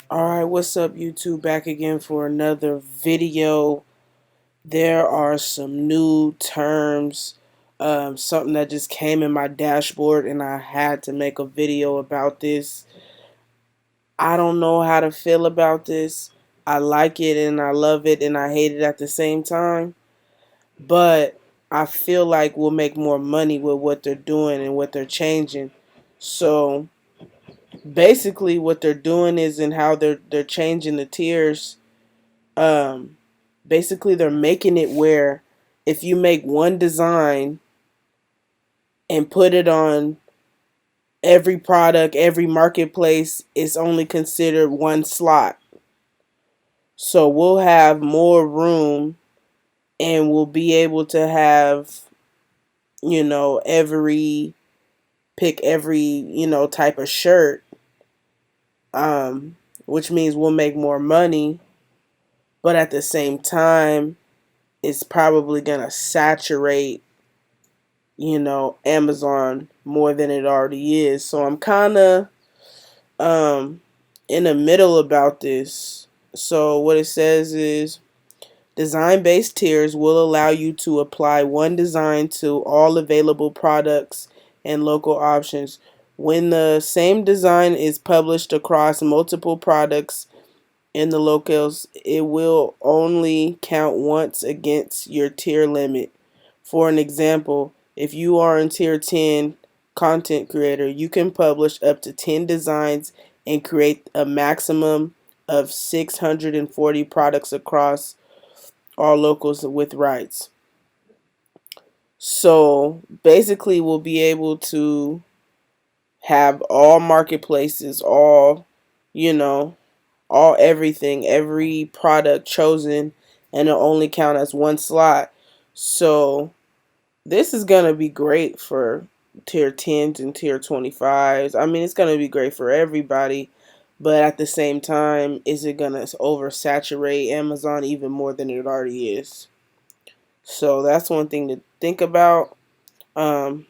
Alright, what's up YouTube? Back again for another video. There are some new terms, something that just came in my dashboard and I had to make a video about this. I don't know how to feel about this. I like it and I love it and I hate it at the same time. But I feel like we'll make more money with what they're doing and what they're changing. So basically what they're doing is in how they're changing the tiers. um Basically they're making it where if you make one design and put it on every product, every marketplace, it's only considered one slot. So we'll have more room and we'll be able to have, every pick every, type of shirt, which means we'll make more money, but at the same time it's probably going to saturate, Amazon more than it already is. So I'm kind of um in the middle about this. So what it says is design-based tiers will allow you to apply one design to all available products and local options. When the same design is published across multiple products in the locales, it will only count once against your tier limit. For an example, if you are in tier 10 content creator, you can publish up to 10 designs and create a maximum of 640 products across all locals with rights. So basically, we'll be able to have all marketplaces, you know, all everything, every product chosen, and it'll only count as one slot. So this is gonna be great for tier 10s and tier 25s. I mean, it's gonna be great for everybody, but at the same time, is it gonna oversaturate Amazon even more than it already is? So that's one thing to think about. Um,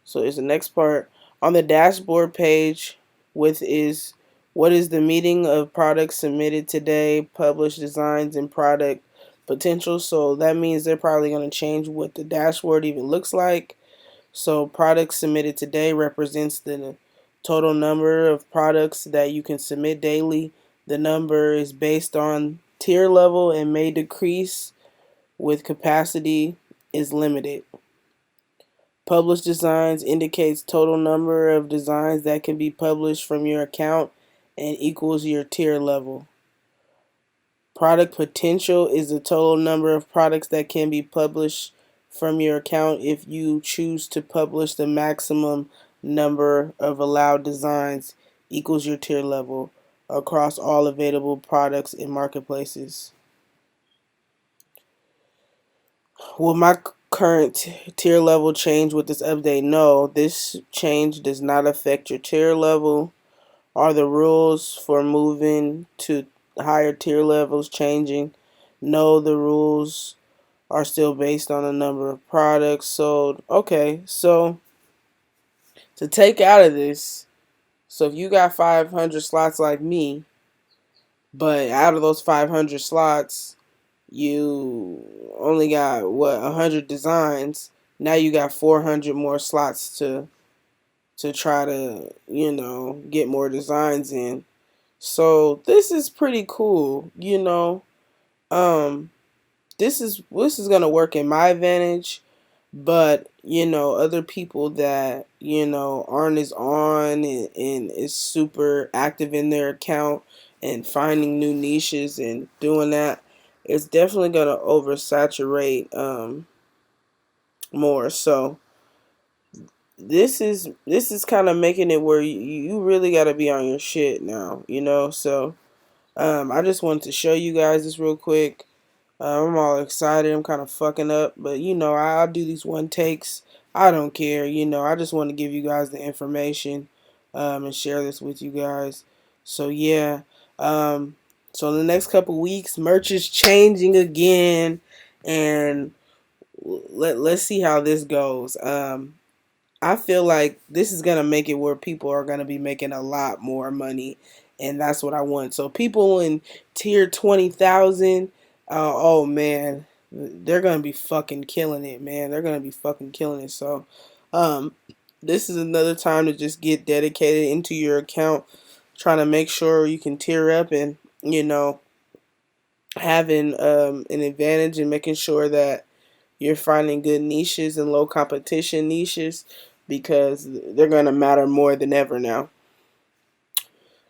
so is the next part on the dashboard page with is what is the meeting of products submitted today, published designs and product potential. So that means they're probably going to change what the dashboard even looks like. So products submitted today represents the total number of products that you can submit daily. The number is based on tier level and may decrease with capacity is limited. Published designs indicates total number of designs that can be published from your account and equals your tier level. Product potential is the total number of products that can be published from your account if you choose to publish the maximum number of allowed designs equals your tier level across all available products in marketplaces. Will my current tier level change with this update? No, this change does not affect your tier level. Are the rules for moving to higher tier levels changing? No, the rules are still based on the number of products sold. Okay, so to take out of this, so if you got 500 slots like me, but out of those 500 slots, you only got what 100 designs. Now you got 400 more slots to try to get more designs in. So this is pretty cool. Um, this is gonna work in my advantage, but other people that aren't as on and is super active in their account and finding new niches and doing that, it's definitely gonna oversaturate more. So this is kind of making it where you really got to be on your shit now, so I just wanted to show you guys this real quick. I'm all excited. I'm kind of fucking up, but I'll do these one takes. I don't care. I just want to give you guys the information, and share this with you guys. So yeah, so in the next couple weeks, merch is changing again, and let's see how this goes. I feel like this is gonna make it where people are gonna be making a lot more money, and that's what I want. So people in tier 20,000, oh man, they're gonna be fucking killing it, man. They're gonna be fucking killing it. So, um, this is another time to just get dedicated into your account, trying to make sure you can tier up and having an advantage and making sure that you're finding good niches and low competition niches because they're gonna matter more than ever now.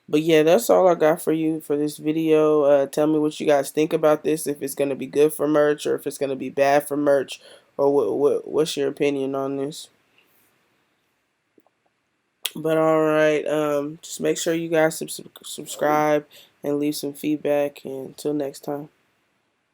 But yeah, that's all I got for you for this video. Tell me what you guys think about this, if it's going to be good for merch or if it's going to be bad for merch, or what's your opinion on this. But all right, just make sure you guys subscribe and leave some feedback. And until next time.